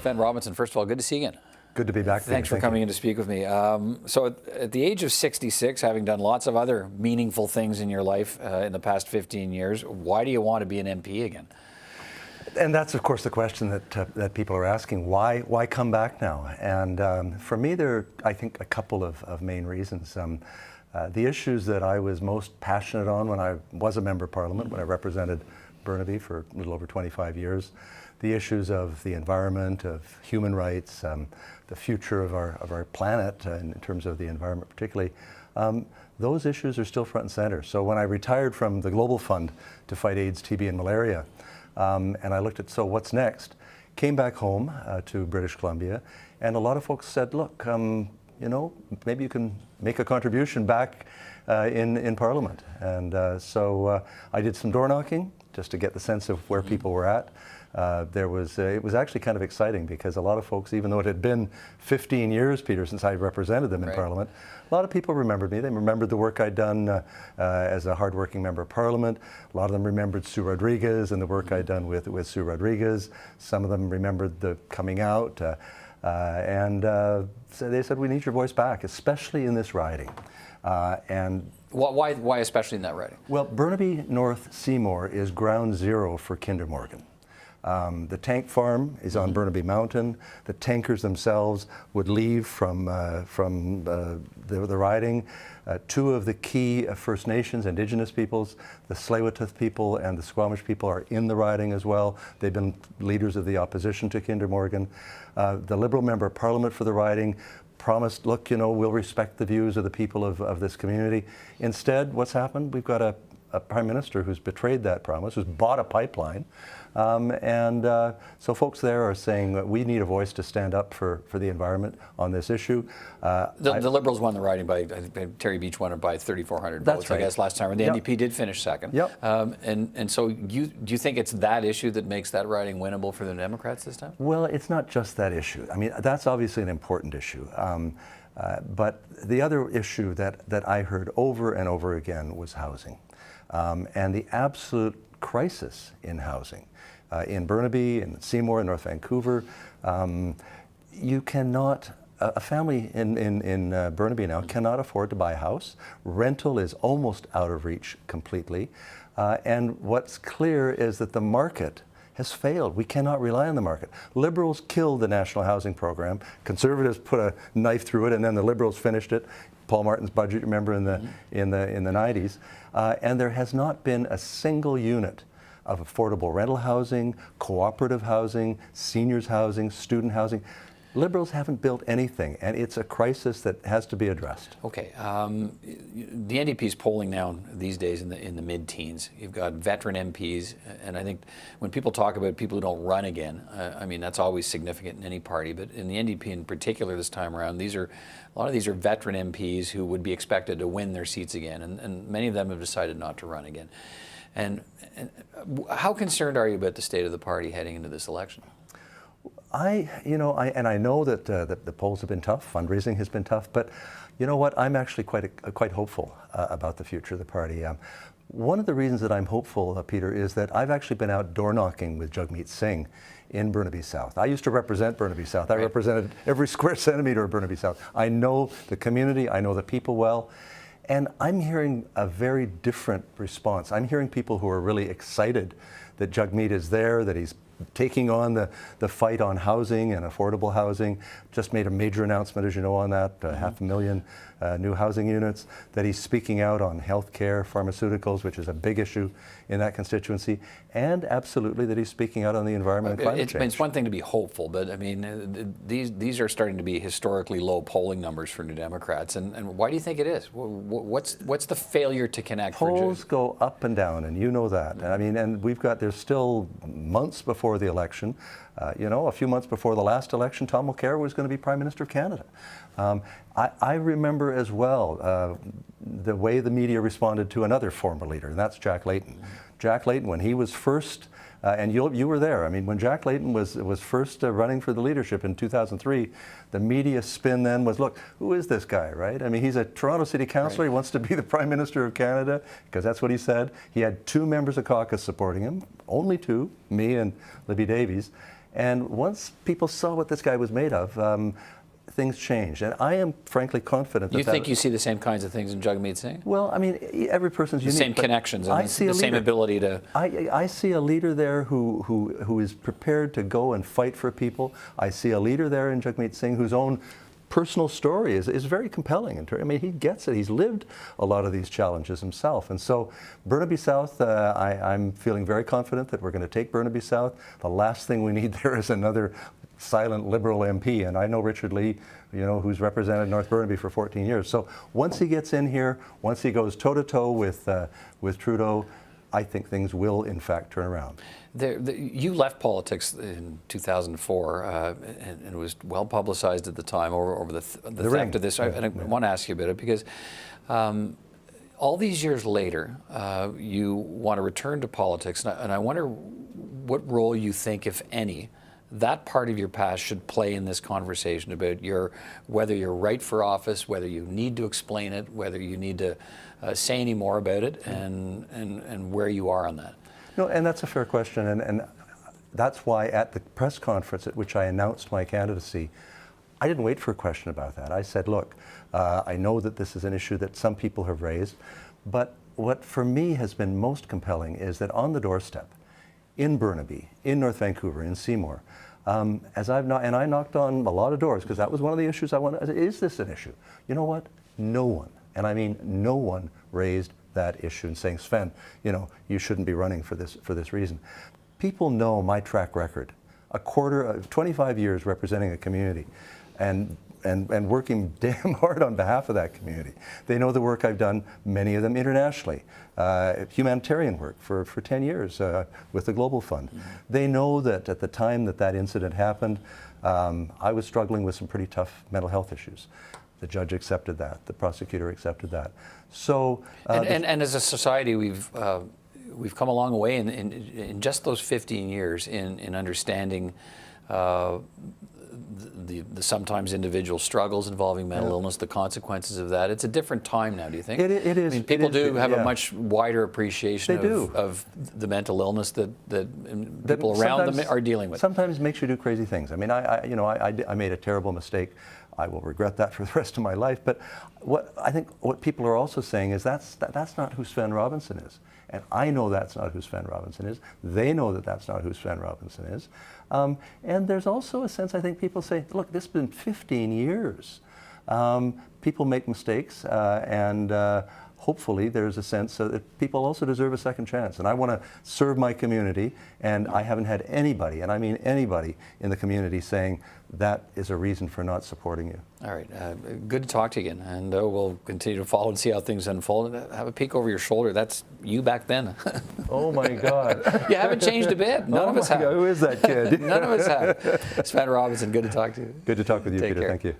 Svend Robinson, first of all, good to see you again. Good to be back. Thanks for coming in to speak with me. So at the age of 66, having done lots of other meaningful things in your life in the past 15 years, why do you want to be an MP again? And that's, of course, the question that people are asking. Why come back now? And for me, there are, I think, a couple of main reasons. The issues that I was most passionate on when I was a member of Parliament, when I represented Burnaby for a little over 25 years, the issues of the environment, of human rights, the future of our planet in terms of the environment particularly, those issues are still front and center. So when I retired from the Global Fund to fight AIDS, TB, and malaria, and I looked at, so what's next? Came back home to British Columbia, and a lot of folks said, look, you know, maybe you can make a contribution back in Parliament. And so I did some door knocking just to get the sense of where people were at. It was actually kind of exciting because a lot of folks, even though it had been 15 years, Peter, since I represented them in Parliament, a lot of people remembered me. They remembered the work I'd done as a hardworking member of Parliament. A lot of them remembered Sue Rodriguez and the work I'd done with Sue Rodriguez. Some of them remembered the coming out. So they said, we need your voice back, especially in this riding. And why especially in that riding? Well, Burnaby North Seymour is ground zero for Kinder Morgan. The tank farm is on Burnaby Mountain. The tankers themselves would leave from the riding. Two of the key First Nations, Indigenous peoples, the Tsleil-Waututh people and the Squamish people, are in the riding as well. They've been leaders of the opposition to Kinder Morgan. The Liberal Member of Parliament for the riding promised, look, you know, we'll respect the views of the people of this community. Instead, what's happened? We've got a Prime Minister who's betrayed that promise, who's bought a pipeline. So folks there are saying that we need a voice to stand up for the environment on this issue. The Liberals won the riding by, Terry Beach won it by 3,400 votes, right. I guess, last time. And the NDP did finish second. Yep. And so do you think it's that issue that makes that riding winnable for the Democrats this time? Well, it's not just that issue. I mean, that's obviously an important issue. But the other issue that I heard over and over again was housing. And the absolute crisis in housing. In Burnaby, in Seymour, in North Vancouver, you cannot, a family in Burnaby now cannot afford to buy a house. Rental is almost out of reach completely. And what's clear is that the market has failed. We cannot rely on the market. Liberals killed the National Housing Program. Conservatives put a knife through it, and then the Liberals finished it. Paul Martin's budget, remember, in the 90s. And there has not been a single unit of affordable rental housing, cooperative housing, seniors housing, student housing. Liberals haven't built anything, and it's a crisis that has to be addressed. Okay, the NDP is polling now these days in the mid-teens. You've got veteran MPs, and I think when people talk about people who don't run again, I mean, that's always significant in any party, but in the NDP in particular this time around, a lot of these are veteran MPs who would be expected to win their seats again, and many of them have decided not to run again. And how concerned are you about the state of the party heading into this election? I know that the polls have been tough, fundraising has been tough, but you know what? I'm actually quite hopeful about the future of the party. One of the reasons that I'm hopeful, Peter, is that I've actually been out door knocking with Jagmeet Singh in Burnaby South. I used to represent Burnaby South. I represented every square centimeter of Burnaby South. I know the community, I know the people well. And I'm hearing a very different response. I'm hearing people who are really excited that Jagmeet is there, that he's taking on the fight on housing and affordable housing. Just made a major announcement, as you know, on that, 500,000 new housing units, that he's speaking out on healthcare, pharmaceuticals, which is a big issue in that constituency, and absolutely that he's speaking out on the environment and climate change. It's one thing to be hopeful, but I mean, these are starting to be historically low polling numbers for New Democrats, and why do you think it is? What's the failure to connect? Polls go up and down, and you know that. I mean, and there's still months before the election. A few months before the last election, Tom Mulcair was going to be Prime Minister of Canada. I remember as well the way the media responded to another former leader, and that's Jack Layton. Jack Layton, when he was first, and you were there, I mean, when Jack Layton was first running for the leadership in 2003, the media spin then was, look, who is this guy, right? I mean, he's a Toronto City Councillor, he wants to be the Prime Minister of Canada, because that's what he said. He had 2 members of caucus supporting him, only 2, me and Libby Davies. And once people saw what this guy was made of, things changed. And I am frankly confident that you think you see the same kinds of things in Jagmeet Singh? Well, I mean, every person's unique. The same connections and the same ability to... I see a leader there who is prepared to go and fight for people. I see a leader there in Jagmeet Singh whose own personal story is very compelling. I mean, he gets it. He's lived a lot of these challenges himself. And so Burnaby South, I'm feeling very confident that we're going to take Burnaby South. The last thing we need there is another silent Liberal MP. And I know Richard Lee, you know, who's represented North Burnaby for 14 years. So once he gets in here, once he goes toe-to-toe with Trudeau, I think things will, in fact, turn around. You left politics in 2004, and it was well publicized at the time over the theft of this. And I want to ask you about it because all these years later, you want to return to politics, and I wonder what role you think, if any, that part of your past should play in this conversation about whether you're right for office, whether you need to explain it, whether you need to say any more about it, and where you are on that. No, and that's a fair question, and that's why at the press conference at which I announced my candidacy, I didn't wait for a question about that. I said, look, I know that this is an issue that some people have raised, but what for me has been most compelling is that on the doorstep, in Burnaby, in North Vancouver, in Seymour, and I knocked on a lot of doors because that was one of the issues I wanted. Is this an issue? You know what? No one, and I mean no one, raised that issue and saying, Sven, you know, you shouldn't be running for this reason. People know my track record, 25 years representing a community, and working damn hard on behalf of that community. They know the work I've done, many of them internationally, humanitarian work for 10 years with the Global Fund. Mm-hmm. They know that at the time that incident happened, I was struggling with some pretty tough mental health issues. The judge accepted that. The prosecutor accepted that. So, and as a society, we've come a long way in just those 15 years in understanding the sometimes individual struggles involving mental illness, the consequences of that. It's a different time now, do you think? It is. I mean, people do have a much wider appreciation of the mental illness that people around them are dealing with. Sometimes makes you do crazy things. I mean, I made a terrible mistake. I will regret that for the rest of my life. But I think what people are also saying is that's not who Svend Robinson is. And I know that's not who Svend Robinson is. They know that that's not who Svend Robinson is. And there's also a sense, I think people say, look, this has been 15 years. People make mistakes, and hopefully there's a sense that people also deserve a second chance. And I want to serve my community, and I haven't had anybody, and I mean anybody, in the community saying that is a reason for not supporting you. All right, good to talk to you again, and we'll continue to follow and see how things unfold. Have a peek over your shoulder. That's you back then. Oh my God. You haven't changed a bit. None of us have. Who is that kid? None of us have. Svend Robinson, good to talk to you. Good to talk with you, Take Peter. care. Thank you.